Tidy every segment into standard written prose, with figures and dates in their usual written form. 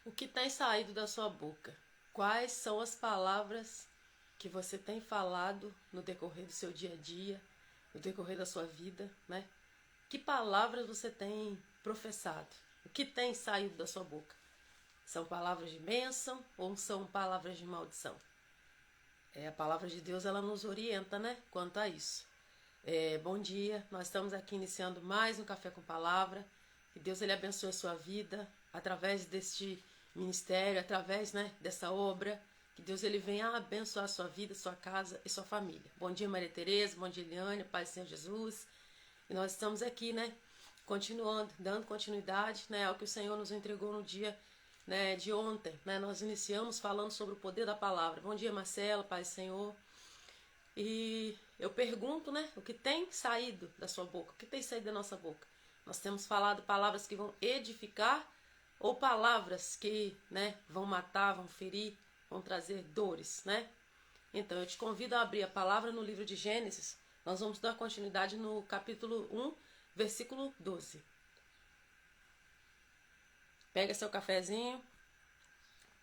O que tem saído da sua boca? Quais são as palavras que você tem falado no decorrer do seu dia a dia, no decorrer da sua vida, né? Que palavras você tem professado? O que tem saído da sua boca? São palavras de bênção ou são palavras de maldição? A palavra de Deus, ela nos orienta, né? Quanto a isso. Bom dia, nós estamos aqui iniciando mais um Café com Palavra. Que Deus ele abençoe a sua vida através deste ministério, através, né, dessa obra. Que Deus ele venha abençoar a sua vida, sua casa e sua família. Bom dia, Maria Tereza, bom dia, Eliane, Paz do Senhor Jesus. E nós estamos aqui, né, continuando, dando continuidade, né, ao que o Senhor nos entregou no dia, né, de ontem, né? Nós iniciamos falando sobre o poder da palavra. Bom dia, Marcela, Paz do Senhor. E eu pergunto, né, o que tem saído da sua boca? O que tem saído da nossa boca? Nós temos falado palavras que vão edificar ou palavras que, né, vão matar, vão ferir, vão trazer dores, né? Então, eu te convido a abrir a palavra no livro de Gênesis. Nós vamos dar continuidade no capítulo 1, versículo 12. Pega seu cafezinho,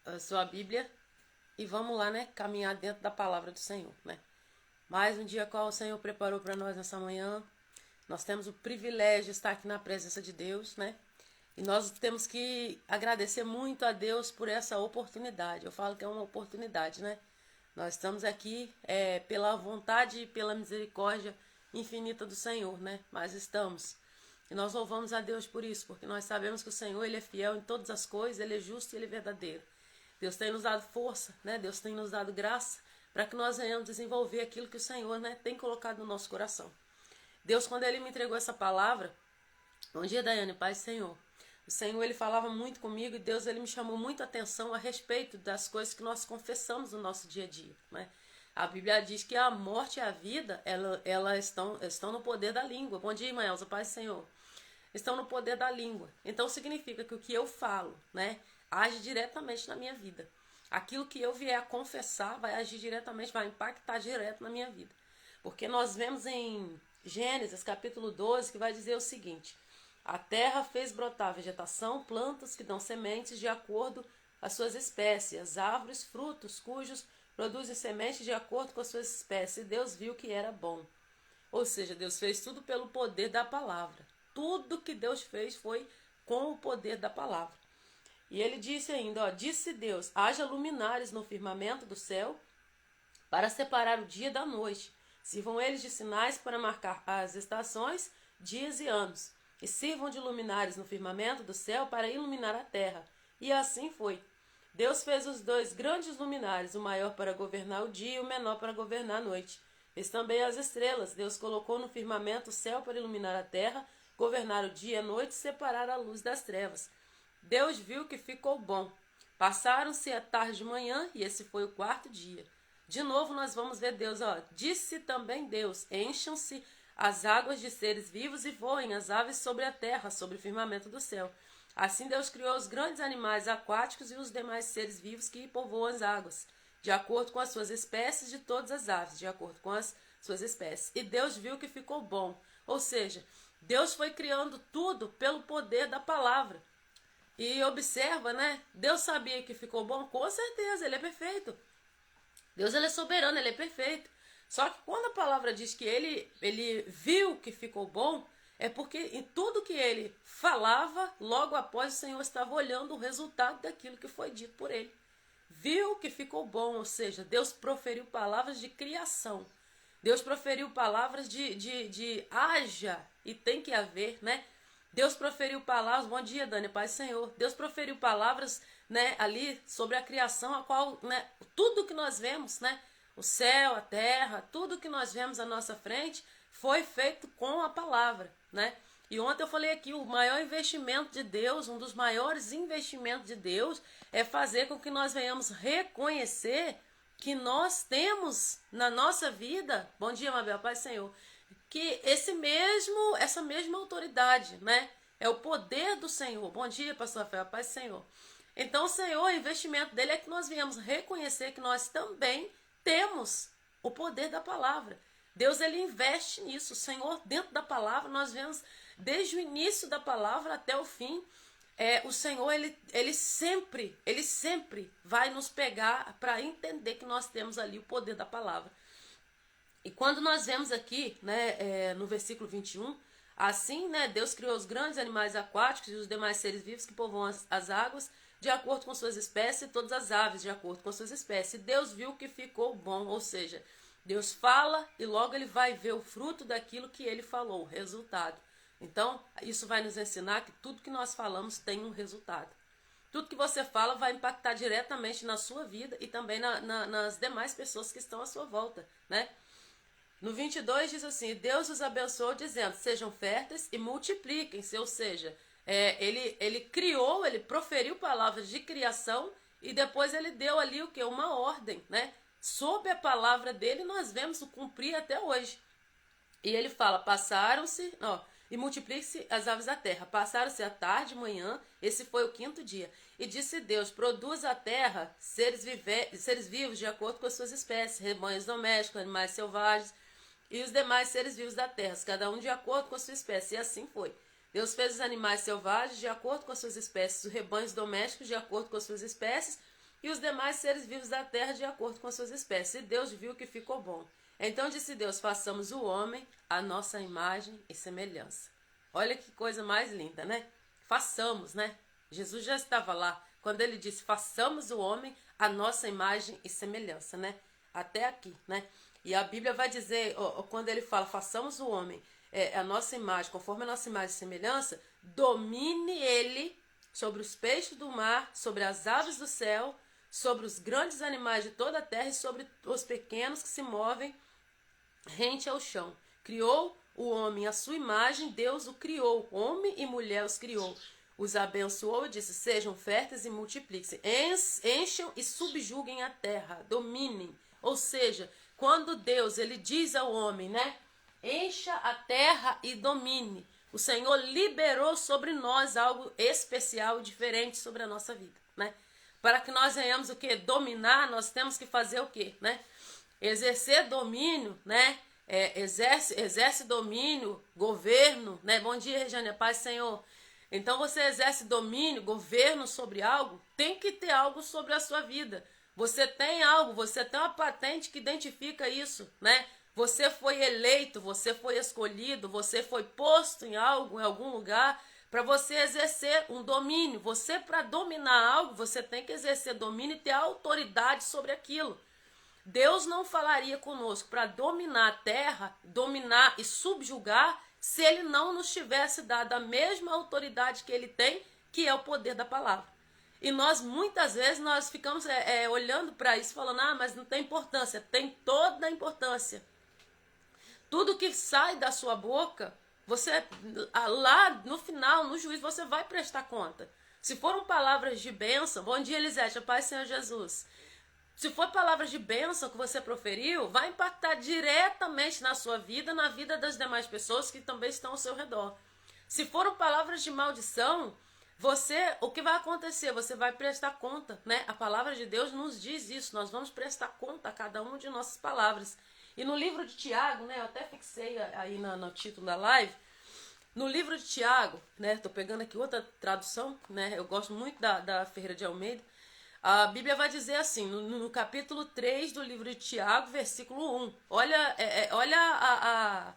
a sua Bíblia e vamos lá, né, caminhar dentro da palavra do Senhor, né? Mais um dia qual o Senhor preparou para nós nessa manhã. Nós temos o privilégio de estar aqui na presença de Deus, né? E nós temos que agradecer muito a Deus por essa oportunidade. Eu falo que é uma oportunidade, né? Nós estamos aqui pela vontade e pela misericórdia infinita do Senhor, né? Mas estamos. E nós louvamos a Deus por isso, porque nós sabemos que o Senhor ele é fiel em todas as coisas, ele é justo e ele é verdadeiro. Deus tem nos dado força, né? Deus tem nos dado graça para que nós venhamos desenvolver aquilo que o Senhor, né, tem colocado no nosso coração. Deus, quando ele me entregou essa palavra, bom dia, Daiane, Paz Senhor. O Senhor, ele falava muito comigo e Deus, ele me chamou muito a atenção a respeito das coisas que nós confessamos no nosso dia a dia, né? A Bíblia diz que a morte e a vida, elas estão no poder da língua. Bom dia, irmã Elza, Paz Senhor. Estão no poder da língua. Então, significa que o que eu falo, né, age diretamente na minha vida. Aquilo que eu vier a confessar vai agir diretamente, vai impactar direto na minha vida. Porque nós vemos em Gênesis capítulo 12 que vai dizer o seguinte: a terra fez brotar vegetação, plantas que dão sementes de acordo com as suas espécies, as árvores, frutos cujos produzem sementes de acordo com as suas espécies. E Deus viu que era bom. Ou seja, Deus fez tudo pelo poder da palavra. Tudo que Deus fez foi com o poder da palavra. E ele disse ainda, disse Deus, haja luminares no firmamento do céu para separar o dia da noite. Sirvam eles de sinais para marcar as estações, dias e anos. E sirvam de luminares no firmamento do céu para iluminar a terra. E assim foi. Deus fez os dois grandes luminares, o maior para governar o dia e o menor para governar a noite. Fez também as estrelas. Deus colocou no firmamento o céu para iluminar a terra, governar o dia e a noite e separar a luz das trevas. Deus viu que ficou bom. Passaram-se a tarde de manhã e esse foi o quarto dia. De novo nós vamos ver Deus, disse também Deus, encham-se as águas de seres vivos e voem as aves sobre a terra, sobre o firmamento do céu. Assim Deus criou os grandes animais aquáticos e os demais seres vivos que povoam as águas, de acordo com as suas espécies, de todas as aves, de acordo com as suas espécies. E Deus viu que ficou bom. Ou seja, Deus foi criando tudo pelo poder da palavra. E observa, né? Deus sabia que ficou bom? Com certeza, ele é perfeito. Deus ele é soberano, ele é perfeito. Só que quando a palavra diz que ele viu que ficou bom, é porque em tudo que ele falava, logo após o Senhor estava olhando o resultado daquilo que foi dito por ele. Viu que ficou bom, ou seja, Deus proferiu palavras de criação. Deus proferiu palavras de haja e tem que haver, né? Deus proferiu palavras, bom dia, Dani, Pai Senhor. Deus proferiu palavras, né, ali sobre a criação, a qual, né, tudo que nós vemos, né, o céu, a terra, tudo que nós vemos à nossa frente foi feito com a palavra, né? E ontem eu falei aqui, o maior investimento de Deus, um dos maiores investimentos de Deus é fazer com que nós venhamos reconhecer que nós temos na nossa vida, bom dia, Mabel, Pai Senhor, que essa mesma autoridade, né? É o poder do Senhor. Bom dia, pastor Rafael, paz do Senhor. Então, o Senhor, o investimento dele é que nós viemos reconhecer que nós também temos o poder da palavra. Deus, ele investe nisso. O Senhor, dentro da palavra, nós vemos desde o início da palavra até o fim, o Senhor, ele sempre vai nos pegar para entender que nós temos ali o poder da palavra. E quando nós vemos aqui, né, no versículo 21, assim, né, Deus criou os grandes animais aquáticos e os demais seres vivos que povoam as águas, de acordo com suas espécies, e todas as aves, de acordo com suas espécies. E Deus viu que ficou bom, ou seja, Deus fala e logo ele vai ver o fruto daquilo que ele falou, o resultado. Então, isso vai nos ensinar que tudo que nós falamos tem um resultado. Tudo que você fala vai impactar diretamente na sua vida e também nas demais pessoas que estão à sua volta, né? No 22 diz assim, Deus os abençoou dizendo, sejam férteis e multipliquem-se, ou seja, ele criou, ele proferiu palavras de criação e depois ele deu ali o que? Uma ordem, né? Sob a palavra dele nós vemos o cumprir até hoje. E ele fala, passaram-se, e multipliquem-se as aves da terra. Passaram-se a tarde e manhã, esse foi o 5º dia. E disse Deus, produz a terra seres vivos de acordo com as suas espécies, rebanhos domésticos, animais selvagens, e os demais seres vivos da terra, cada um de acordo com a sua espécie. E assim foi. Deus fez os animais selvagens de acordo com as suas espécies, os rebanhos domésticos de acordo com as suas espécies, e os demais seres vivos da terra de acordo com as suas espécies. E Deus viu que ficou bom. Então disse Deus, façamos o homem à nossa imagem e semelhança. Olha que coisa mais linda, né? Façamos, né? Jesus já estava lá quando ele disse, façamos o homem à nossa imagem e semelhança, né? Até aqui, né? E a Bíblia vai dizer, quando ele fala, façamos o homem a nossa imagem, conforme a nossa imagem e semelhança, domine ele sobre os peixes do mar, sobre as aves do céu, sobre os grandes animais de toda a terra e sobre os pequenos que se movem rente ao chão. Criou o homem à sua imagem, Deus o criou, homem e mulher os criou. Os abençoou e disse, sejam férteis e multipliquem-se, encham e subjuguem a terra, dominem. Ou seja, quando Deus ele diz ao homem, né, encha a terra e domine, o Senhor liberou sobre nós algo especial e diferente sobre a nossa vida, né? Para que nós venhamos o que? Dominar, nós temos que fazer o que, né? Exercer domínio, né? Exerce domínio, governo, né? Bom dia, Regiane, paz, Senhor. Então você exerce domínio, governo sobre algo, tem que ter algo sobre a sua vida. Você tem algo, você tem uma patente que identifica isso, né? Você foi eleito, você foi escolhido, você foi posto em algo, em algum lugar, para você exercer um domínio. Você, para dominar algo, você tem que exercer domínio e ter autoridade sobre aquilo. Deus não falaria conosco para dominar a terra, dominar e subjugar, se ele não nos tivesse dado a mesma autoridade que ele tem, que é o poder da palavra. E nós, muitas vezes, nós ficamos olhando para isso, falando, mas não tem importância. Tem toda a importância. Tudo que sai da sua boca, você, lá no final, no juízo, você vai prestar conta. Se foram palavras de bênção, bom dia, Elisete, a paz, Senhor Jesus. Se for palavras de bênção que você proferiu, vai impactar diretamente na sua vida, na vida das demais pessoas que também estão ao seu redor. Se foram palavras de maldição, o que vai acontecer? Você vai prestar conta, né? A palavra de Deus nos diz isso, nós vamos prestar conta a cada uma de nossas palavras. E no livro de Tiago, né? Eu até fixei aí no título da live, no livro de Tiago, né? Tô pegando aqui outra tradução, né? Eu gosto muito da Ferreira de Almeida. A Bíblia vai dizer assim, no capítulo 3 do livro de Tiago, versículo 1. Olha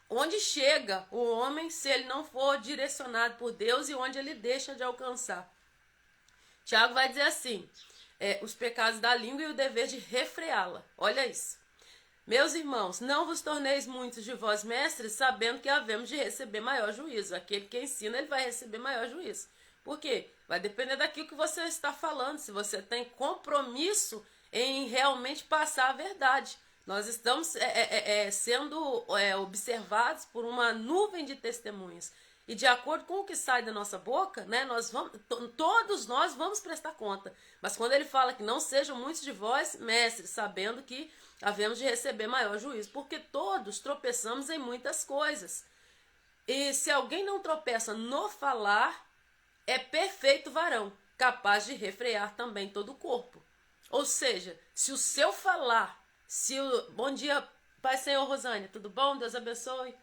onde chega o homem se ele não for direcionado por Deus e onde ele deixa de alcançar. Tiago vai dizer assim, os pecados da língua e o dever de refreá-la. Olha isso. Meus irmãos, não vos torneis muitos de vós mestres, sabendo que havemos de receber maior juízo. Aquele que ensina, ele vai receber maior juízo. Por quê? Vai depender daquilo que você está falando, se você tem compromisso em realmente passar a verdade. Nós estamos sendo observados por uma nuvem de testemunhas. E de acordo com o que sai da nossa boca, né, todos nós vamos prestar conta. Mas quando ele fala que não sejam muitos de vós mestres, sabendo que havemos de receber maior juízo, porque todos tropeçamos em muitas coisas. E se alguém não tropeça no falar, é perfeito varão, capaz de refrear também todo o corpo. Ou seja, se o seu falar, Bom dia, Pai Senhor Rosânia, tudo bom? Deus abençoe.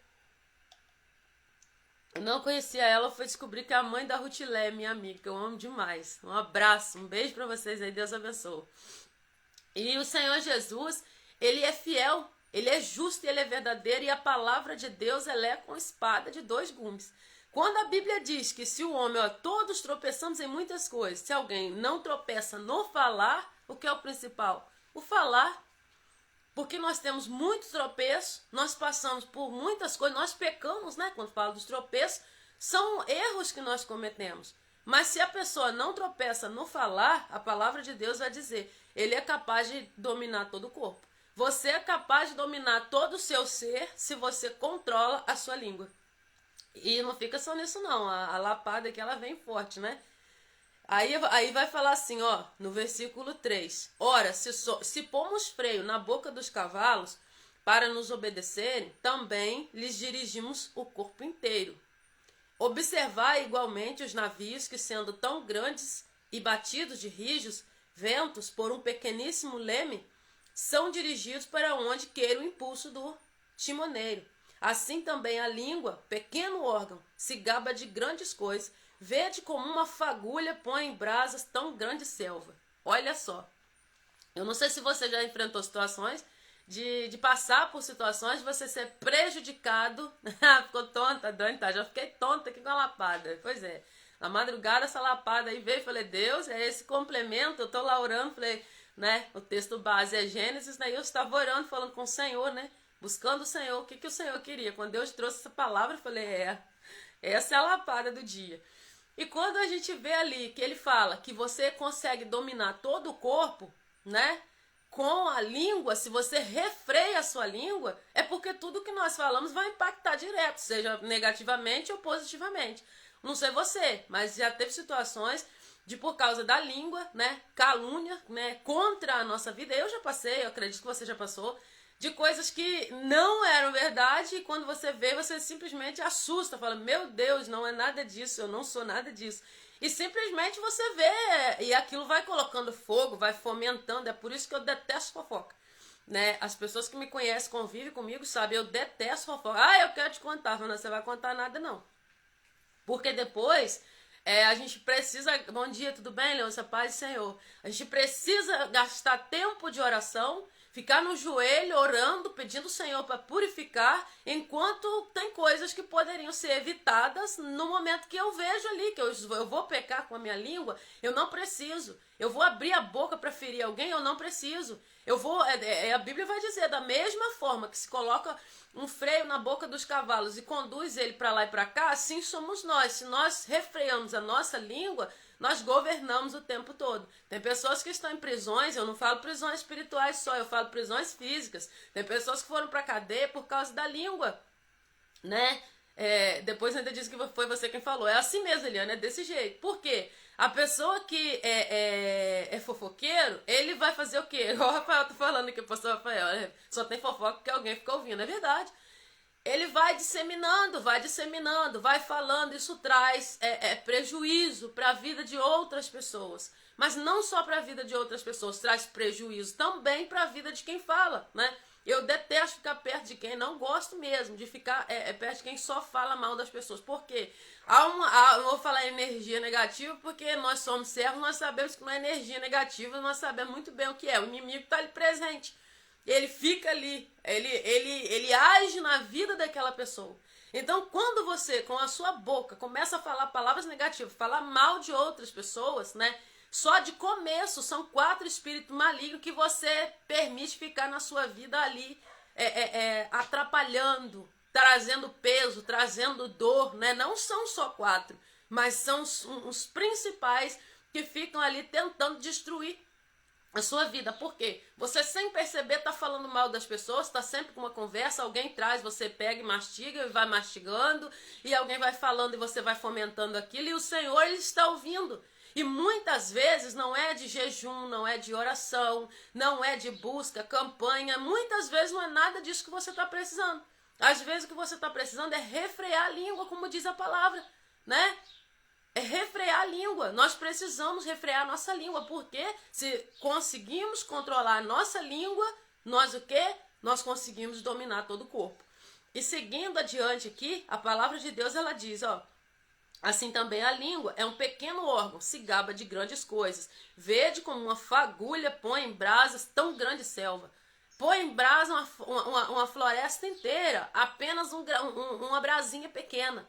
Eu não conhecia ela, foi descobrir que é a mãe da Rutilé, minha amiga, que eu amo demais. Um abraço, um beijo pra vocês aí, Deus abençoe. E o Senhor Jesus, ele é fiel, ele é justo e ele é verdadeiro, e a palavra de Deus, ela é com espada de dois gumes. Quando a Bíblia diz que se o homem, ó, todos tropeçamos em muitas coisas, se alguém não tropeça no falar, o que é o principal? O falar. Porque nós temos muitos tropeços, nós passamos por muitas coisas, nós pecamos, né? Quando falo dos tropeços, são erros que nós cometemos. Mas se a pessoa não tropeça no falar, a palavra de Deus vai dizer, ele é capaz de dominar todo o corpo. Você é capaz de dominar todo o seu ser se você controla a sua língua. E não fica só nisso não, a lapada aqui ela vem forte, né? Aí vai falar assim, ó, no versículo 3. Ora, se pomos freio na boca dos cavalos para nos obedecerem, também lhes dirigimos o corpo inteiro. Observai igualmente os navios que, sendo tão grandes e batidos de rijos ventos por um pequeníssimo leme, são dirigidos para onde queira o impulso do timoneiro. Assim também a língua, pequeno órgão, se gaba de grandes coisas. Vede como uma fagulha põe em brasas tão grande selva. Olha só. Eu não sei se você já enfrentou situações de passar por situações de você ser prejudicado. Ficou tonta, Dani, tá? Já fiquei tonta aqui com a lapada. Pois é. Na madrugada essa lapada aí veio, falei, Deus, é esse complemento. Eu tô lá orando, falei, né? O texto base é Gênesis, né? E eu estava orando, falando com o Senhor, né? Buscando o Senhor, o que o Senhor queria. Quando Deus trouxe essa palavra, eu falei, essa é a lapada do dia. E quando a gente vê ali que ele fala que você consegue dominar todo o corpo, né? Com a língua, se você refreia a sua língua, é porque tudo que nós falamos vai impactar direto, seja negativamente ou positivamente. Não sei você, mas já teve situações de por causa da língua, né? Calúnia, né? Contra a nossa vida. Eu já passei, eu acredito que você já passou, de coisas que não eram verdade, e quando você vê, você simplesmente assusta, fala, meu Deus, não é nada disso, eu não sou nada disso. E simplesmente você vê, e aquilo vai colocando fogo, vai fomentando, é por isso que eu detesto fofoca. Né? As pessoas que me conhecem, convivem comigo, sabem, eu detesto fofoca. Eu quero te contar, não, você vai contar nada não. Porque depois... a gente precisa, bom dia, tudo bem, Leôncia, paz do Senhor. A gente precisa gastar tempo de oração, ficar no joelho orando, pedindo ao Senhor para purificar, enquanto tem coisas que poderiam ser evitadas no momento que eu vejo ali, que eu vou pecar com a minha língua, eu não preciso. Eu vou abrir a boca para ferir alguém, eu não preciso. Eu vou, a Bíblia vai dizer, da mesma forma que se coloca um freio na boca dos cavalos e conduz ele para lá e para cá, assim somos nós. Se nós refreamos a nossa língua, nós governamos o tempo todo. Tem pessoas que estão em prisões, eu não falo prisões espirituais só, eu falo prisões físicas. Tem pessoas que foram para a cadeia por causa da língua, né? Depois ainda disse que foi você quem falou. É assim mesmo, Eliana, é desse jeito. Por quê? A pessoa que é fofoqueiro, ele vai fazer o quê? Igual o Rafael tá falando aqui, o pastor Rafael, só tem fofoca porque alguém fica ouvindo, é verdade. Ele vai disseminando, vai falando, isso traz prejuízo para a vida de outras pessoas. Mas não só para a vida de outras pessoas, traz prejuízo também para a vida de quem fala, né? Eu detesto ficar perto de quem, não gosto mesmo de ficar perto de quem só fala mal das pessoas. Por quê? Eu vou falar energia negativa porque nós somos servos, nós sabemos que não é energia negativa, nós sabemos muito bem o que é. O inimigo está ali presente. Ele fica ali, ele age na vida daquela pessoa. Então, quando você, com a sua boca, começa a falar palavras negativas, falar mal de outras pessoas, né? Só de começo, são 4 espíritos malignos que você permite ficar na sua vida ali, atrapalhando, trazendo peso, trazendo dor, né? Não são só 4, mas são os principais que ficam ali tentando destruir a sua vida. Por quê? Você sem perceber está falando mal das pessoas, está sempre com uma conversa, alguém traz, você pega e mastiga e vai mastigando, e alguém vai falando e você vai fomentando aquilo, e o Senhor, Ele está ouvindo. E muitas vezes não é de jejum, não é de oração, não é de busca, campanha, muitas vezes não é nada disso que você está precisando. Às vezes o que você está precisando é refrear a língua, como diz a palavra, né? É refrear a língua. Nós precisamos refrear a nossa língua, porque se conseguimos controlar a nossa língua, nós o quê? Nós conseguimos dominar todo o corpo. E seguindo adiante aqui, a palavra de Deus, ela diz, ó, assim também a língua é um pequeno órgão, se gaba de grandes coisas. Vede como uma fagulha põe em brasas tão grande selva. Põe em brasa uma floresta inteira, apenas uma brasinha pequena.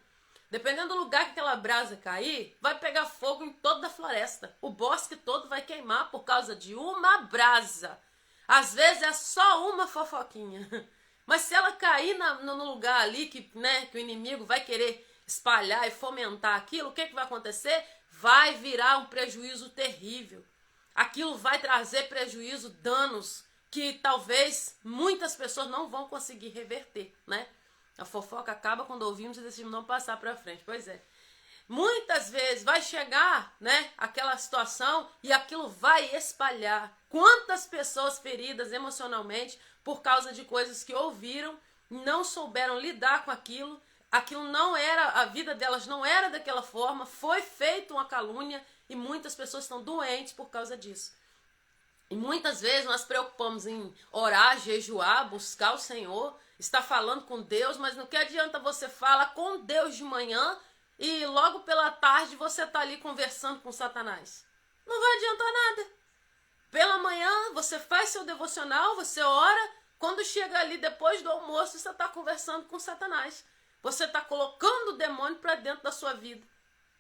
Dependendo do lugar que aquela brasa cair, vai pegar fogo em toda a floresta. O bosque todo vai queimar por causa de uma brasa. Às vezes é só uma fofoquinha. Mas se ela cair no lugar ali que o inimigo vai querer espalhar e fomentar aquilo, o que vai acontecer? Vai virar um prejuízo terrível. Aquilo vai trazer prejuízo, danos que talvez muitas pessoas não vão conseguir reverter, né? A fofoca acaba quando ouvimos e decidimos não passar para frente. Pois é. Muitas vezes vai chegar, aquela situação e aquilo vai espalhar. Quantas pessoas feridas emocionalmente por causa de coisas que ouviram, não souberam lidar com aquilo não era, a vida delas não era daquela forma, foi feita uma calúnia e muitas pessoas estão doentes por causa disso. E muitas vezes nós preocupamos em orar, jejuar, buscar o Senhor, estar falando com Deus, mas não que adianta você falar com Deus de manhã e logo pela tarde você está ali conversando com Satanás. Não vai adiantar nada. Pela manhã você faz seu devocional, você ora, quando chega ali depois do almoço você está conversando com Satanás. Você está colocando o demônio para dentro da sua vida.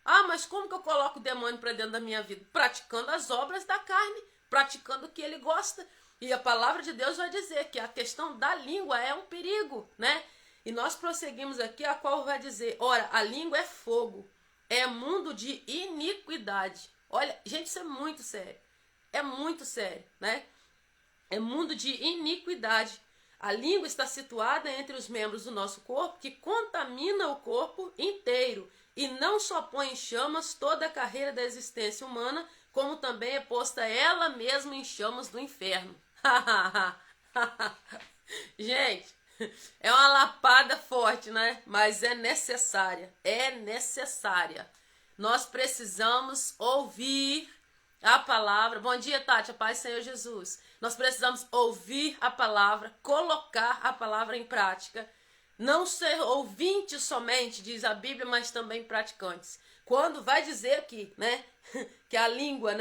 Ah, mas como que eu coloco o demônio para dentro da minha vida? Praticando as obras da carne, praticando o que ele gosta. E a palavra de Deus vai dizer que a questão da língua é um perigo, né? E nós prosseguimos aqui, a qual vai dizer, ora, a língua é fogo, é mundo de iniquidade. Olha, gente, isso é muito sério. É muito sério, né? É mundo de iniquidade. A língua está situada entre os membros do nosso corpo que contamina o corpo inteiro e não só põe em chamas toda a carreira da existência humana, como também é posta ela mesma em chamas do inferno. Gente, é uma lapada forte, né? Mas é necessária. É necessária. Nós precisamos ouvir a palavra. Bom dia, Tati, a paz do Senhor Jesus. Nós precisamos ouvir a palavra, colocar a palavra em prática. Não ser ouvintes somente, diz a Bíblia, mas também praticantes. Quando vai dizer aqui, que a língua,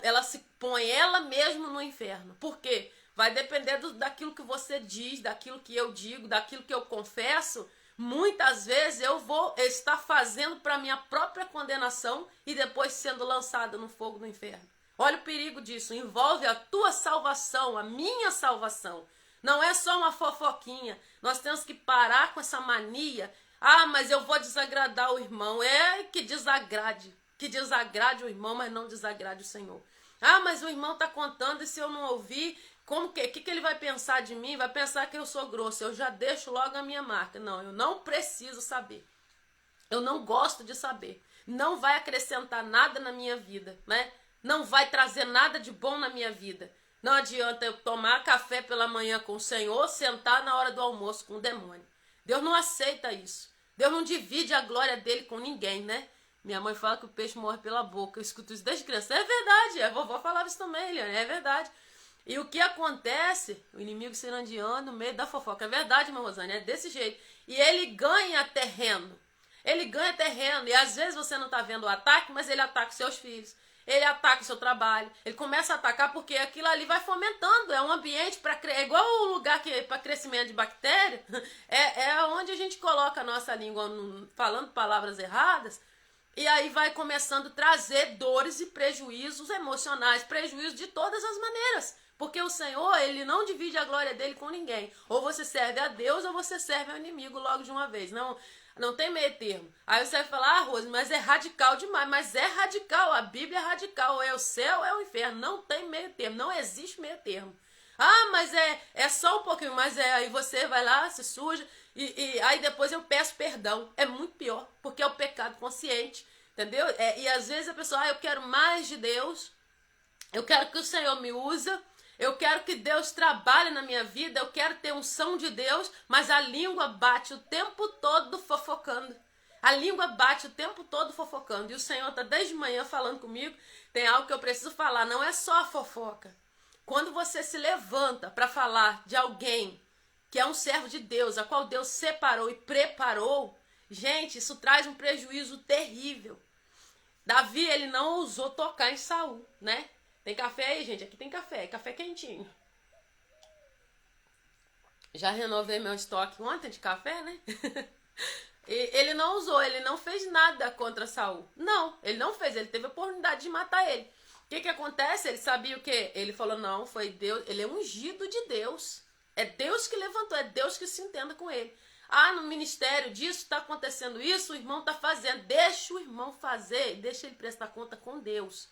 ela se põe ela mesma no inferno. Por quê? Vai depender daquilo que você diz, daquilo que eu digo, daquilo que eu confesso. Muitas vezes eu vou estar fazendo para minha própria condenação e depois sendo lançado no fogo do inferno. Olha o perigo disso, envolve a tua salvação, a minha salvação. Não é só uma fofoquinha, nós temos que parar com essa mania. Ah, mas eu vou desagradar o irmão. É que desagrade o irmão, mas não desagrade o Senhor. Ah, mas o irmão está contando e se eu não ouvir, o que ele vai pensar de mim? Vai pensar que eu sou grosso, eu já deixo logo a minha marca. Não, eu não preciso saber. Eu não gosto de saber. Não vai acrescentar nada na minha vida, Não vai trazer nada de bom na minha vida. Não adianta eu tomar café pela manhã com o Senhor, sentar na hora do almoço com o demônio. Deus não aceita isso. Deus não divide a glória dele com ninguém, Minha mãe fala que o peixe morre pela boca. Eu escuto isso desde criança. É verdade, a vovó falava isso também, Eliane, é verdade. E o que acontece? O inimigo cirandeando no meio da fofoca. É verdade, irmã Rosane, é desse jeito. E ele ganha terreno. Ele ganha terreno. E às vezes você não está vendo o ataque, mas ele ataca os seus filhos. Ele ataca o seu trabalho. Ele começa a atacar porque aquilo ali vai fomentando. É um ambiente para é igual o lugar que para crescimento de bactéria. É onde a gente coloca a nossa língua falando palavras erradas. E aí vai começando a trazer dores e prejuízos emocionais, prejuízos de todas as maneiras. Porque o Senhor, ele não divide a glória dele com ninguém. Ou você serve a Deus ou você serve ao inimigo logo de uma vez. Não tem meio termo. Aí você vai falar, Rose, mas é radical demais. Mas é radical, a Bíblia é radical. Ou é o céu ou é o inferno. Não tem meio termo, não existe meio termo. Ah, mas é só um pouquinho, mas aí você vai lá, se suja, e aí depois eu peço perdão. É muito pior, porque é o pecado consciente, entendeu? E às vezes a pessoa, eu quero mais de Deus, eu quero que o Senhor me usa, eu quero que Deus trabalhe na minha vida, eu quero ter unção de Deus, mas a língua bate o tempo todo fofocando. A língua bate o tempo todo fofocando. E o Senhor está desde manhã falando comigo, tem algo que eu preciso falar, não é só a fofoca. Quando você se levanta para falar de alguém que é um servo de Deus, a qual Deus separou e preparou, gente, isso traz um prejuízo terrível. Davi, ele não ousou tocar em Saul, né? Tem café aí, gente? Aqui tem café, café quentinho. Já renovei meu estoque ontem de café, né? E ele não usou, ele não fez nada contra Saul. Não, ele não fez, ele teve a oportunidade de matar ele. O que acontece? Ele sabia o quê? Ele falou, não, foi Deus, ele é ungido de Deus. É Deus que levantou, é Deus que se entenda com ele. Ah, no ministério disso está acontecendo isso, o irmão está fazendo. Deixa o irmão fazer, deixa ele prestar conta com Deus.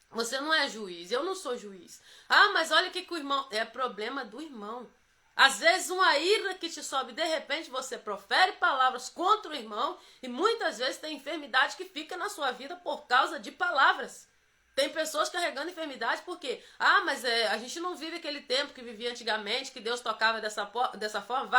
Você não é juiz, eu não sou juiz. Ah, mas olha o que o irmão... É problema do irmão. Às vezes uma ira que te sobe, de repente você profere palavras contra o irmão e muitas vezes tem enfermidade que fica na sua vida por causa de palavras. Tem pessoas carregando enfermidade porque, mas a gente não vive aquele tempo que vivia antigamente, que Deus tocava dessa forma.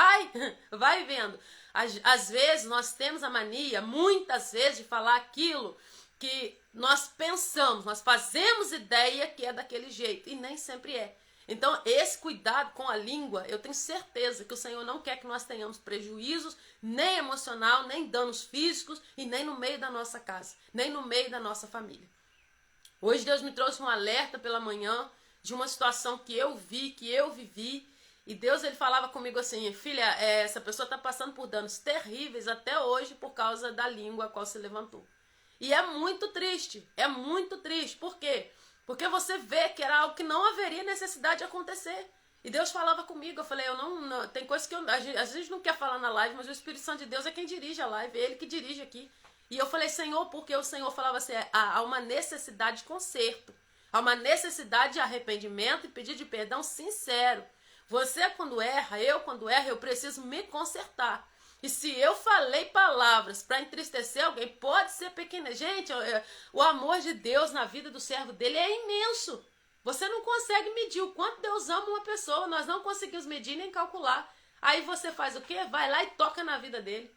Vai vendo. Às vezes nós temos a mania, muitas vezes, de falar aquilo que nós pensamos, nós fazemos ideia que é daquele jeito e nem sempre é. Então, esse cuidado com a língua, eu tenho certeza que o Senhor não quer que nós tenhamos prejuízos, nem emocional, nem danos físicos, e nem no meio da nossa casa, nem no meio da nossa família. Hoje Deus me trouxe um alerta pela manhã de uma situação que eu vi, que eu vivi, e Deus ele falava comigo assim, filha, essa pessoa está passando por danos terríveis até hoje por causa da língua a qual se levantou. E é muito triste, por quê? Porque você vê que era algo que não haveria necessidade de acontecer. E Deus falava comigo, eu falei, tem coisas que às vezes a gente não quer falar na live, mas o Espírito Santo de Deus é quem dirige a live, é Ele que dirige aqui. E eu falei, Senhor, porque o Senhor falava assim, há uma necessidade de conserto, há uma necessidade de arrependimento e pedido de perdão sincero. Você quando erra, eu preciso me consertar. E se eu falei palavras para entristecer alguém, pode ser pequena. Gente, o amor de Deus na vida do servo dele é imenso. Você não consegue medir o quanto Deus ama uma pessoa. Nós não conseguimos medir nem calcular. Aí você faz o quê? Vai lá e toca na vida dele.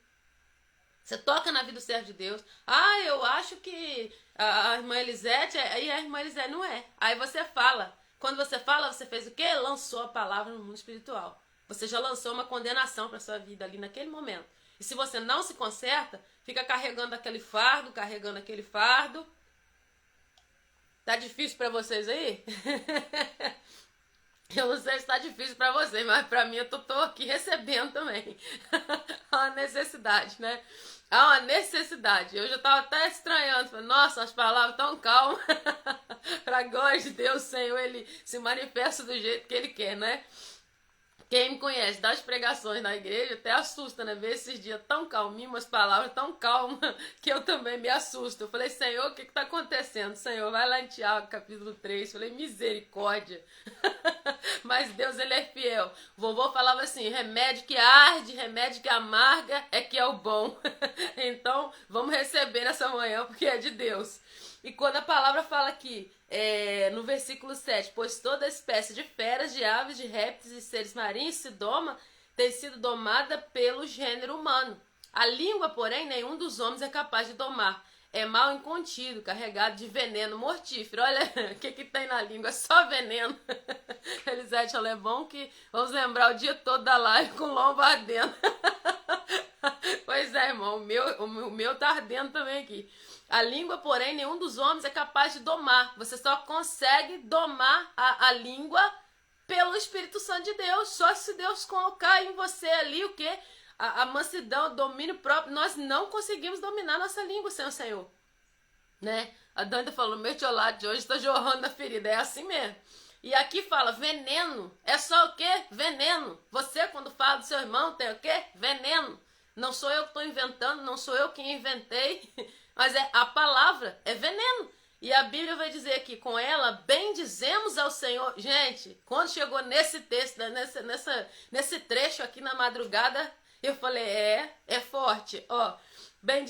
Você toca na vida do servo de Deus. Eu acho que a irmã Elisete, aí a irmã Elisete não é. Aí você fala. Quando você fala, você fez o quê? Lançou a palavra no mundo espiritual. Você já lançou uma condenação para sua vida ali naquele momento. E se você não se conserta, fica carregando aquele fardo. Tá difícil para vocês aí? Eu não sei se tá difícil para vocês, mas para mim eu tô aqui recebendo também. Há uma necessidade, né? Há uma necessidade. Eu já tava até estranhando. Falei, nossa, as palavras tão calmas. Para glória de Deus, Senhor, Ele se manifesta do jeito que Ele quer, né? Quem me conhece das pregações na igreja até assusta, né? Ver esses dias tão calminhos, umas palavras tão calmas, que eu também me assusto. Eu falei, Senhor, o que está acontecendo? Senhor, vai lá em Tiago, capítulo 3. Falei, misericórdia. Mas Deus, Ele é fiel. Vovô falava assim, remédio que arde, remédio que amarga é que é o bom. Então, vamos receber nessa manhã, porque é de Deus. E quando a palavra fala aqui, no versículo 7, pois toda espécie de feras, de aves, de répteis e seres marinhos se doma, tem sido domada pelo gênero humano. A língua, porém, nenhum dos homens é capaz de domar. É mal incontido, carregado de veneno mortífero. Olha, o que tem na língua? É só veneno. Elisete, é bom que vamos lembrar o dia todo da live com lombo ardendo. Pois é, irmão, o meu tá ardendo também aqui. A língua, porém, nenhum dos homens é capaz de domar. Você só consegue domar a língua pelo Espírito Santo de Deus. Só se Deus colocar em você ali o quê? A mansidão, o domínio próprio. Nós não conseguimos dominar nossa língua, Senhor. Né? A Danda falou, meu tiolate de hoje está jorrando na ferida. É assim mesmo. E aqui fala, veneno. É só o quê? Veneno. Você, quando fala do seu irmão, tem o quê? Veneno. Não sou eu que estou inventando, não sou eu quem inventei. Mas a palavra é veneno. E a Bíblia vai dizer que com ela bendizemos ao Senhor. Gente, quando chegou nesse texto, nesse trecho aqui na madrugada, eu falei, é forte. Ó,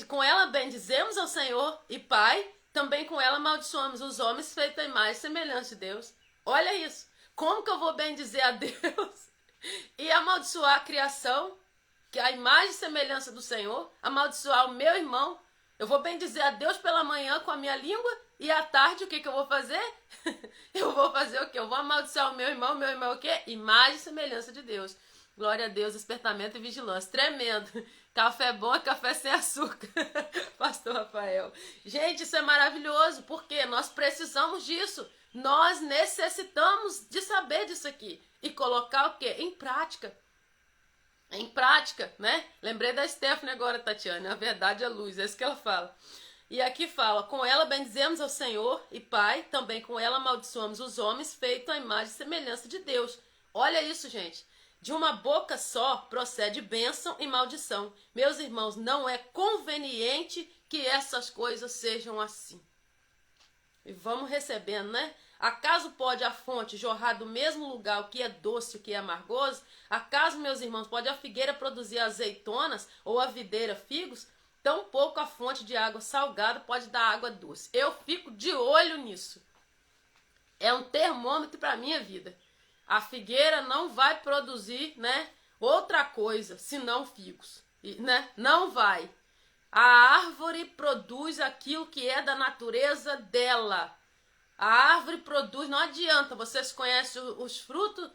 com ela bendizemos ao Senhor e Pai, também com ela amaldiçoamos os homens feitos à imagem e semelhança de Deus. Olha isso. Como que eu vou bendizer a Deus e amaldiçoar a criação, que é a imagem e semelhança do Senhor, amaldiçoar o meu irmão? Eu vou bendizer a Deus pela manhã com a minha língua e à tarde o que eu vou fazer? Eu vou fazer o quê? Eu vou amaldiçoar o meu irmão é o quê? Imagem e semelhança de Deus. Glória a Deus, despertamento e vigilância. Tremendo. Café bom é café sem açúcar. Pastor Rafael. Gente, isso é maravilhoso, porque nós precisamos disso. Nós necessitamos de saber disso aqui. E colocar o quê? Em prática. Em prática, né? Lembrei da Stephanie agora, Tatiana. A verdade é a luz, é isso que ela fala. E aqui fala, com ela bendizemos ao Senhor e Pai, também com ela amaldiçoamos os homens, feito à imagem e semelhança de Deus. Olha isso, gente. De uma boca só procede bênção e maldição. Meus irmãos, não é conveniente que essas coisas sejam assim. E vamos recebendo, né? Acaso pode a fonte jorrar do mesmo lugar o que é doce e o que é amargoso? Acaso, meus irmãos, pode a figueira produzir azeitonas ou a videira figos? Tampouco a fonte de água salgada pode dar água doce. Eu fico de olho nisso. É um termômetro para a minha vida. A figueira não vai produzir, né, outra coisa, senão figos. Né? Não vai. A árvore produz aquilo que é da natureza dela. A árvore produz, não adianta, vocês conhecem os frutos,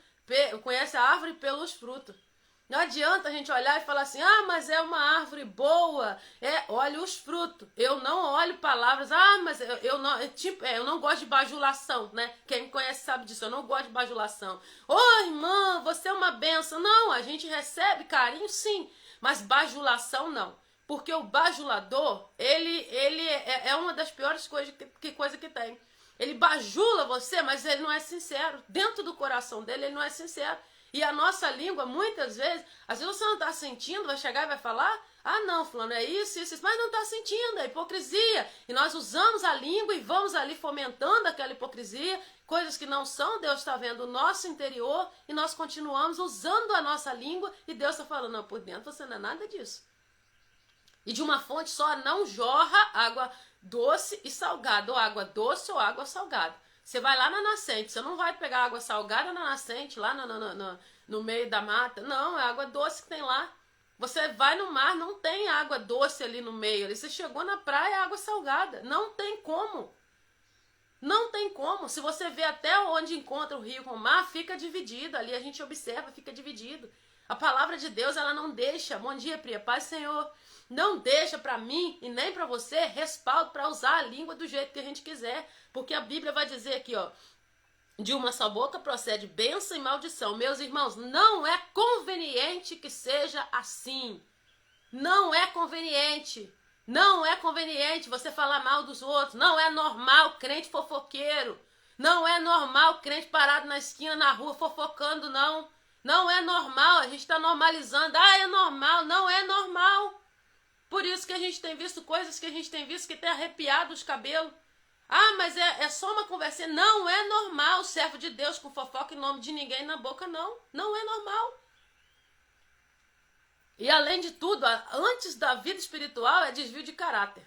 conhecem a árvore pelos frutos. Não adianta a gente olhar e falar assim, ah, mas é uma árvore boa, olha os frutos. Eu não olho palavras, mas eu não gosto de bajulação, né? Quem me conhece sabe disso, eu não gosto de bajulação. Ô, irmã, você é uma benção. Não, a gente recebe carinho sim, mas bajulação não. Porque o bajulador, ele é uma das piores coisas que tem. Ele bajula você, mas ele não é sincero. Dentro do coração dele, ele não é sincero. E a nossa língua, muitas vezes, às vezes você não está sentindo, vai chegar e vai falar, ah não, fulano, é isso, mas não está sentindo, é hipocrisia. E nós usamos a língua e vamos ali fomentando aquela hipocrisia, coisas que não são, Deus está vendo o nosso interior e nós continuamos usando a nossa língua e Deus está falando, não, por dentro você não é nada disso. E de uma fonte só não jorra água doce e salgada, ou água doce ou água salgada. Você vai lá na nascente, você não vai pegar água salgada na nascente, lá no meio da mata. Não, é água doce que tem lá. Você vai no mar, não tem água doce ali no meio. Ali você chegou na praia, é água salgada. Não tem como. Não tem como. Se você vê até onde encontra o rio com o mar, fica dividido. Ali a gente observa, fica dividido. A palavra de Deus, ela não deixa. Bom dia, Priya. Paz, Senhor. Não deixa para mim e nem para você respaldo para usar a língua do jeito que a gente quiser. Porque a Bíblia vai dizer aqui, ó, de uma só boca procede bênção e maldição. Meus irmãos, não é conveniente que seja assim. Não é conveniente. Não é conveniente você falar mal dos outros. Não é normal crente fofoqueiro. Não é normal crente parado na esquina, na rua, fofocando, não. Não é normal. A gente está normalizando. Ah, é normal. Não é normal. Por isso que a gente tem visto coisas que a gente tem visto que tem arrepiado os cabelos. Ah, mas é só uma conversinha. Não é normal, servo de Deus com fofoca em nome de ninguém na boca, não. Não é normal. E além de tudo, antes da vida espiritual é desvio de caráter.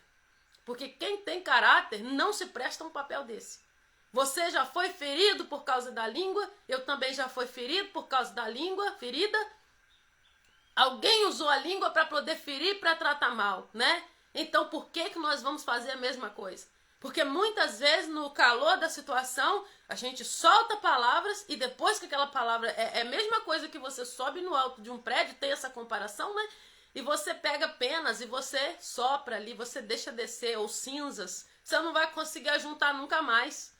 Porque quem tem caráter não se presta a um papel desse. Você já foi ferido por causa da língua, eu também já fui ferido por causa da língua, ferida. Alguém usou a língua para poder ferir, para tratar mal, né? Então por que nós vamos fazer a mesma coisa? Porque muitas vezes no calor da situação, a gente solta palavras e depois que aquela palavra é a mesma coisa que você sobe no alto de um prédio, tem essa comparação, né? E você pega penas e você sopra ali, você deixa descer, ou cinzas, você não vai conseguir juntar nunca mais.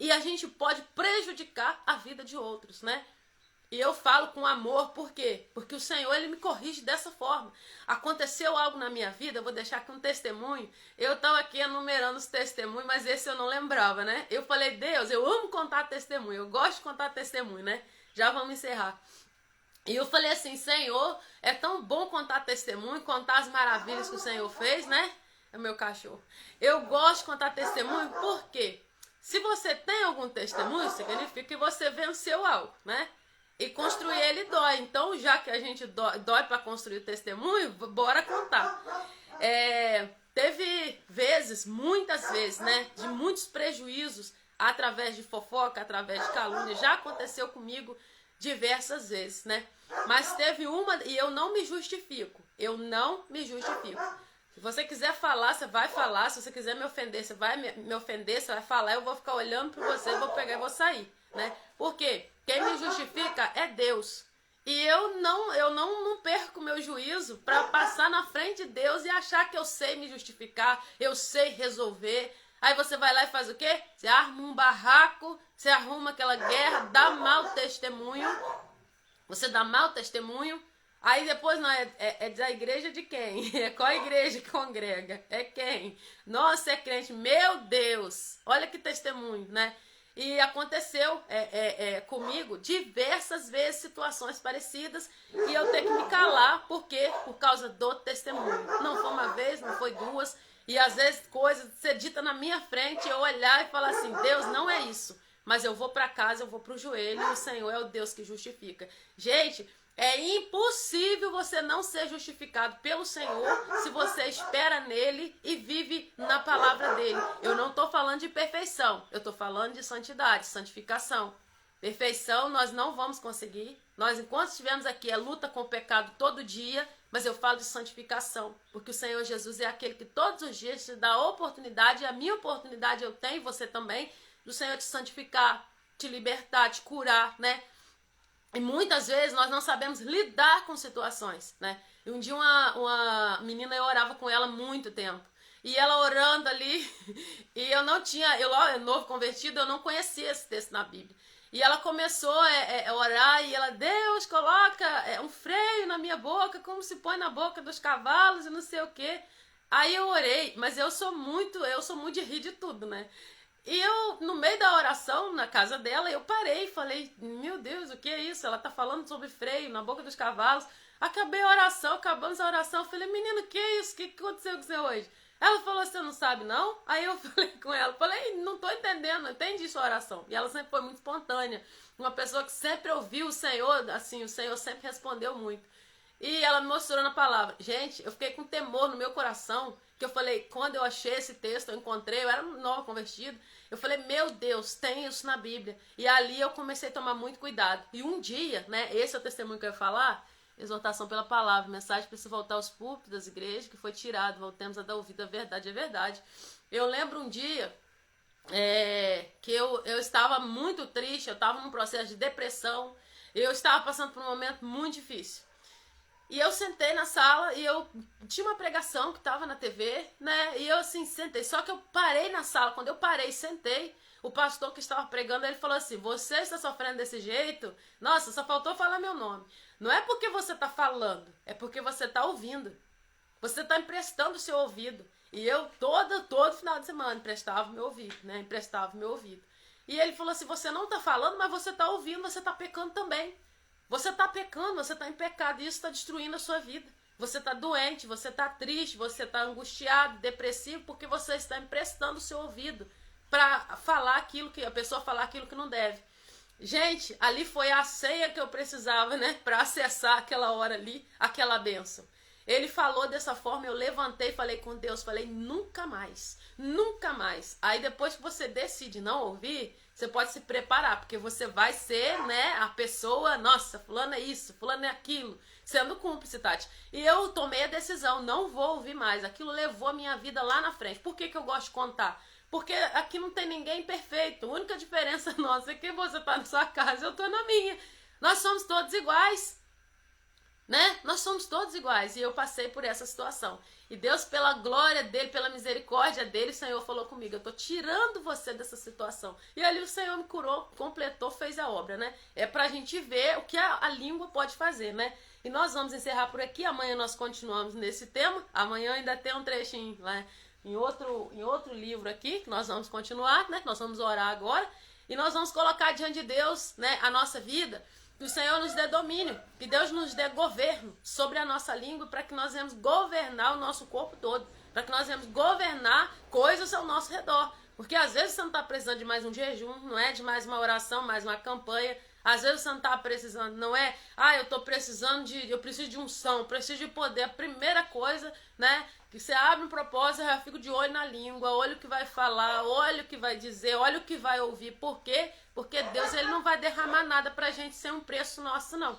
E a gente pode prejudicar a vida de outros, né? E eu falo com amor, por quê? Porque o Senhor, Ele me corrige dessa forma. Aconteceu algo na minha vida, eu vou deixar aqui um testemunho. Eu estava aqui enumerando os testemunhos, mas esse eu não lembrava, né? Eu falei, Deus, eu amo contar testemunho, eu gosto de contar testemunho, né? Já vamos encerrar. E eu falei assim, Senhor, é tão bom contar testemunho, contar as maravilhas que o Senhor fez, né? É o meu cachorro. Eu gosto de contar testemunho, por quê? Se você tem algum testemunho, significa que você venceu algo, né? E construir ele dói. Então, já que a gente dói para construir o testemunho, bora contar. Teve vezes, muitas vezes, né? De muitos prejuízos através de fofoca, através de calúnia. Já aconteceu comigo diversas vezes, né? Mas teve uma, e eu não me justifico. Eu não me justifico. Se você quiser falar, você vai falar. Se você quiser me ofender, você vai me ofender, você vai falar. Eu vou ficar olhando para você, vou pegar e vou sair, né? Por quê? Quem me justifica é Deus. E eu não perco meu juízo para passar na frente de Deus e achar que eu sei me justificar, eu sei resolver. Aí você vai lá e faz o quê? Você arma um barraco, você arruma aquela guerra, dá mau testemunho. Você dá mau testemunho. Aí depois não é da igreja de quem? É qual a igreja que congrega? É quem? Nossa, é crente. Meu Deus! Olha que testemunho, né? E aconteceu comigo diversas vezes situações parecidas e eu tenho que me calar. Por quê? Por causa do testemunho. Não foi uma vez, não foi duas. E às vezes coisas ser dita na minha frente, eu olhar e falar assim, Deus, não é isso. Mas eu vou para casa, eu vou para o joelho e o Senhor é o Deus que justifica. Gente, é impossível você não ser justificado pelo Senhor se você espera nele e vive na palavra dele. Eu não estou falando de perfeição, eu estou falando de santidade, santificação. Perfeição nós não vamos conseguir. Nós, enquanto estivermos aqui, é luta com o pecado todo dia, mas eu falo de santificação, porque o Senhor Jesus é aquele que todos os dias te dá a oportunidade, e a minha oportunidade eu tenho, você também, do Senhor te santificar, te libertar, te curar, né? E muitas vezes nós não sabemos lidar com situações, né? E um dia uma menina, eu orava com ela há muito tempo. E ela orando ali, e eu não tinha, eu novo convertido, eu não conhecia esse texto na Bíblia. E ela começou a orar e ela, Deus, coloca um freio na minha boca, como se põe na boca dos cavalos e não sei o quê. Aí eu orei, mas eu sou muito de rir de tudo, né? E eu, no meio da oração, na casa dela, eu parei e falei, meu Deus, o que é isso? Ela tá falando sobre freio na boca dos cavalos. Acabei a oração, acabamos a oração. Eu falei, menino, o que é isso? O que aconteceu com você hoje? Ela falou, você não sabe não? Aí eu falei com ela, falei, não tô entendendo, não entendi sua oração. E ela sempre foi muito espontânea, uma pessoa que sempre ouviu o Senhor, assim, o Senhor sempre respondeu muito. E ela me mostrou na palavra. Gente, eu fiquei com temor no meu coração, que eu falei, quando eu achei esse texto, eu encontrei, eu era nova convertida, eu falei, meu Deus, tem isso na Bíblia. E ali eu comecei a tomar muito cuidado. E um dia, né, esse é o testemunho que eu ia falar, exortação pela palavra, mensagem precisa voltar aos púlpitos das igrejas, que foi tirado, voltemos a dar ouvido à verdade, é verdade. Eu lembro um dia que eu estava muito triste, eu estava num processo de depressão, eu estava passando por um momento muito difícil. E eu sentei na sala e eu tinha uma pregação que estava na TV, né? E eu assim sentei, só que eu parei na sala, quando eu parei e sentei, o pastor que estava pregando, ele falou assim, você está sofrendo desse jeito? Nossa, só faltou falar meu nome. Não é porque você está falando, é porque você está ouvindo. Você está emprestando o seu ouvido. E eu todo final de semana emprestava o meu ouvido, né? Emprestava o meu ouvido. E ele falou assim, você não está falando, mas você está ouvindo, você está pecando também. Você está pecando, você está em pecado e isso está destruindo a sua vida. Você está doente, você está triste, você está angustiado, depressivo, porque você está emprestando o seu ouvido para falar aquilo que a pessoa falar aquilo que não deve. Gente, ali foi a ceia que eu precisava, né, para acessar aquela hora ali, aquela bênção. Ele falou dessa forma, eu levantei, falei com Deus, falei nunca mais, nunca mais. Aí depois que você decide não ouvir, você pode se preparar, porque você vai ser, né, a pessoa, nossa, fulano é isso, fulano é aquilo, sendo cúmplice, Tati. E eu tomei a decisão, não vou ouvir mais. Aquilo levou a minha vida lá na frente. Por que eu gosto de contar? Porque aqui não tem ninguém perfeito. A única diferença nossa é que você tá na sua casa e eu tô na minha. Nós somos todos iguais, né? Nós somos todos iguais. E eu passei por essa situação. E Deus, pela glória dele, pela misericórdia dele, o Senhor falou comigo, eu tô tirando você dessa situação. E ali o Senhor me curou, completou, fez a obra, né? É pra gente ver o que a língua pode fazer, né? E nós vamos encerrar por aqui. Amanhã nós continuamos nesse tema. Amanhã ainda tem um trechinho, né? Em outro livro aqui, que nós vamos continuar, né? Nós vamos orar agora. E nós vamos colocar diante de Deus, né, a nossa vida. Que o Senhor nos dê domínio, que Deus nos dê governo sobre a nossa língua, para que nós venhamos governar o nosso corpo todo, para que nós venhamos governar coisas ao nosso redor. Porque às vezes você não está precisando de mais um jejum, não é de mais uma oração, mais uma campanha. Às vezes você não está precisando, não é, eu preciso de unção, preciso de poder. A primeira coisa, né, que você abre um propósito, eu já fico de olho na língua, olha o que vai falar, olha o que vai dizer, olha o que vai ouvir. Por quê? Porque Deus, ele não vai derramar nada pra gente sem um preço nosso, não.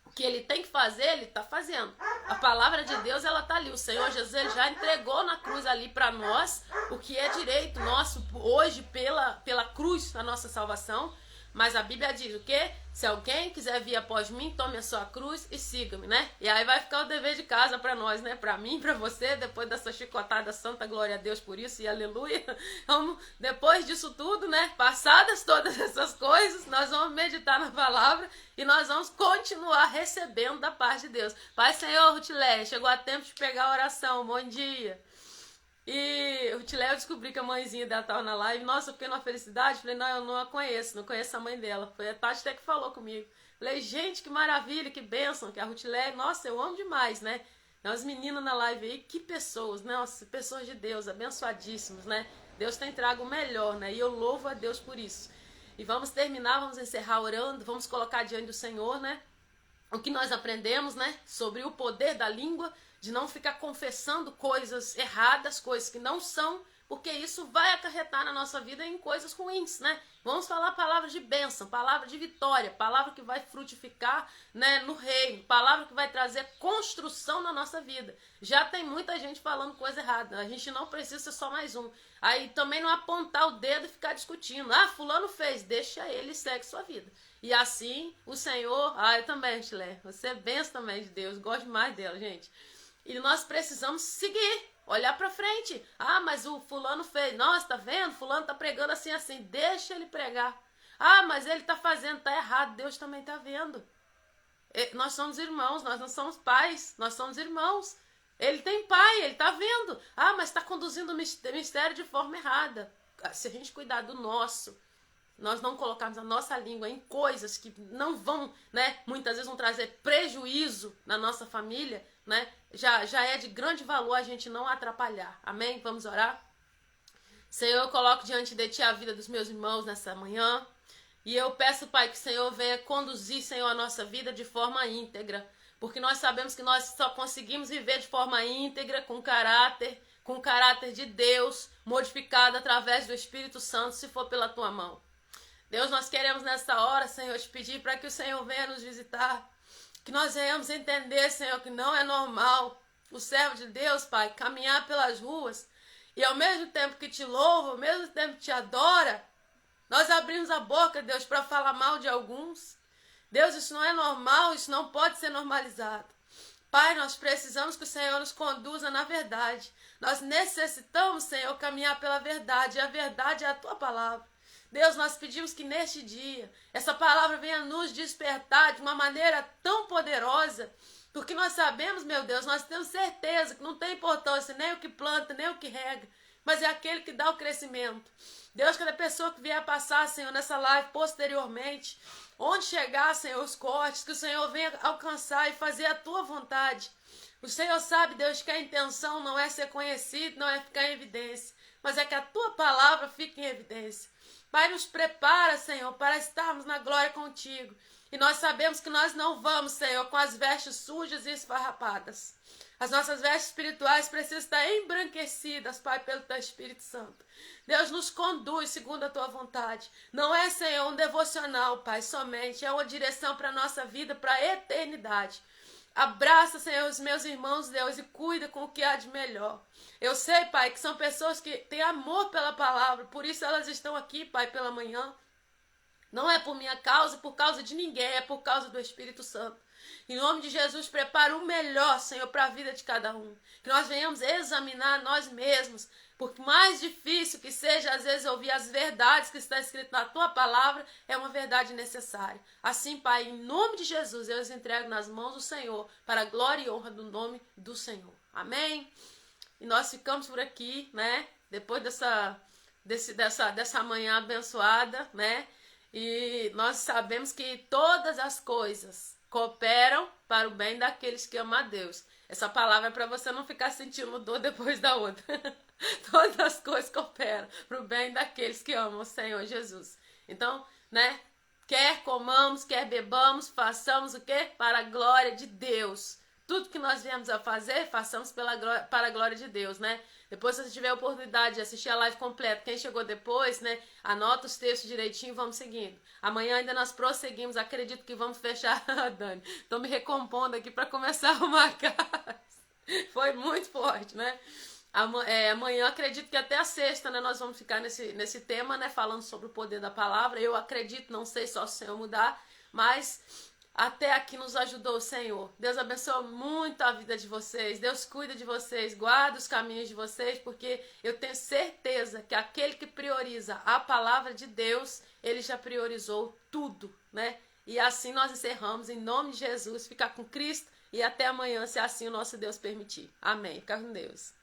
O que ele tem que fazer, ele tá fazendo. A palavra de Deus, ela tá ali. O Senhor Jesus, ele já entregou na cruz ali pra nós o que é direito nosso hoje pela cruz, a nossa salvação. Mas a Bíblia diz o quê? Se alguém quiser vir após mim, tome a sua cruz e siga-me, né? E aí vai ficar o dever de casa para nós, né? Para mim, para você, depois dessa chicotada santa, glória a Deus por isso e aleluia. Vamos, depois disso tudo, né? Passadas todas essas coisas, nós vamos meditar na palavra e nós vamos continuar recebendo da parte de Deus. Pai, Senhor, Rutileia, chegou a tempo de pegar a oração. Bom dia. E o Tilé, eu descobri que a mãezinha dela estava na live. Nossa, eu fiquei numa felicidade. Falei, não, eu não a conheço, não conheço a mãe dela. Foi a Tati até que falou comigo. Falei, gente, que maravilha, que bênção, que a Rutilé, nossa, eu amo demais, né? As meninas na live aí, que pessoas, né? Nossa, pessoas de Deus, abençoadíssimos, né? Deus tem trago o melhor, né? E eu louvo a Deus por isso. E vamos terminar, vamos encerrar orando, vamos colocar diante do Senhor, né? O que nós aprendemos, né? Sobre o poder da língua, de não ficar confessando coisas erradas, coisas que não são, porque isso vai acarretar na nossa vida em coisas ruins, né? Vamos falar palavras de bênção, palavra de vitória, palavra que vai frutificar, né, no reino, palavra que vai trazer construção na nossa vida. Já tem muita gente falando coisa errada, a gente não precisa ser só mais um. Aí também não apontar o dedo e ficar discutindo. Ah, fulano fez, deixa ele e segue sua vida. E assim, o Senhor... Ah, eu também, Chilé, você é benção também de Deus, gosto mais dela, gente. E nós precisamos seguir, olhar pra frente. Ah, mas o fulano fez. Nossa, tá vendo? Fulano tá pregando assim, assim. Deixa ele pregar. Ah, mas ele tá fazendo, tá errado. Deus também tá vendo. Nós somos irmãos, nós não somos pais. Nós somos irmãos. Ele tem pai, ele tá vendo. Ah, mas tá conduzindo o mistério de forma errada. Se a gente cuidar do nosso, nós não colocarmos a nossa língua em coisas que não vão, né, muitas vezes vão trazer prejuízo na nossa família, né, já é de grande valor a gente não atrapalhar. Amém? Vamos orar? Senhor, eu coloco diante de Ti a vida dos meus irmãos nessa manhã. E eu peço, Pai, que o Senhor venha conduzir, Senhor, a nossa vida de forma íntegra. Porque nós sabemos que nós só conseguimos viver de forma íntegra, com o caráter de Deus, modificado através do Espírito Santo, se for pela Tua mão. Deus, nós queremos nessa hora, Senhor, te pedir para que o Senhor venha nos visitar. Que nós venhamos entender, Senhor, que não é normal o servo de Deus, Pai, caminhar pelas ruas e ao mesmo tempo que te louva, ao mesmo tempo que te adora, nós abrimos a boca, Deus, para falar mal de alguns. Deus, isso não é normal, isso não pode ser normalizado. Pai, nós precisamos que o Senhor nos conduza na verdade. Nós necessitamos, Senhor, caminhar pela verdade, e a verdade é a Tua palavra. Deus, nós pedimos que neste dia, essa palavra venha nos despertar de uma maneira tão poderosa, porque nós sabemos, meu Deus, nós temos certeza que não tem importância nem o que planta, nem o que rega, mas é aquele que dá o crescimento. Deus, cada pessoa que vier passar, Senhor, nessa live posteriormente, onde chegar, Senhor, os cortes, que o Senhor venha alcançar e fazer a Tua vontade. O Senhor sabe, Deus, que a intenção não é ser conhecido, não é ficar em evidência, mas é que a Tua palavra fique em evidência. Pai, nos prepara, Senhor, para estarmos na glória contigo. E nós sabemos que nós não vamos, Senhor, com as vestes sujas e esfarrapadas. As nossas vestes espirituais precisam estar embranquecidas, Pai, pelo Teu Espírito Santo. Deus, nos conduz segundo a Tua vontade. Não é, Senhor, um devocional, Pai, somente. É uma direção para a nossa vida, para a eternidade. Abraça, Senhor, os meus irmãos, Deus, e cuida com o que há de melhor. Eu sei, Pai, que são pessoas que têm amor pela palavra, por isso elas estão aqui, Pai, pela manhã. Não é por minha causa, por causa de ninguém, é por causa do Espírito Santo. Em nome de Jesus, prepara o melhor, Senhor, para a vida de cada um. Que nós venhamos examinar nós mesmos. Por mais difícil que seja, às vezes, ouvir as verdades que está escrito na Tua palavra, é uma verdade necessária. Assim, Pai, em nome de Jesus, eu os entrego nas mãos do Senhor, para a glória e honra do nome do Senhor. Amém? E nós ficamos por aqui, né? Depois dessa manhã abençoada, né? E nós sabemos que todas as coisas cooperam para o bem daqueles que amam a Deus. Essa palavra é para você não ficar sentindo dor depois da outra. Todas as coisas cooperam para o bem daqueles que amam o Senhor Jesus. Então, né? Quer comamos, quer bebamos, façamos o quê? Para a glória de Deus. Tudo que nós viemos a fazer, façamos para a glória de Deus, né? Depois, se você tiver a oportunidade de assistir a live completa, quem chegou depois, né? Anota os textos direitinho e vamos seguindo. Amanhã ainda nós prosseguimos, acredito que vamos fechar, Dani. Estou me recompondo aqui para começar a arrumar a casa. Foi muito forte, né? Amanhã, acredito que até a sexta, né, nós vamos ficar nesse tema, né, falando sobre o poder da palavra. Eu acredito, não sei só se o Senhor mudar, mas até aqui nos ajudou o Senhor. Deus abençoe muito a vida de vocês. Deus cuida de vocês, guarda os caminhos de vocês, porque eu tenho certeza que aquele que prioriza a palavra de Deus, ele já priorizou tudo, né? E assim nós encerramos, em nome de Jesus, ficar com Cristo e até amanhã, se assim o nosso Deus permitir. Amém. Fica com Deus.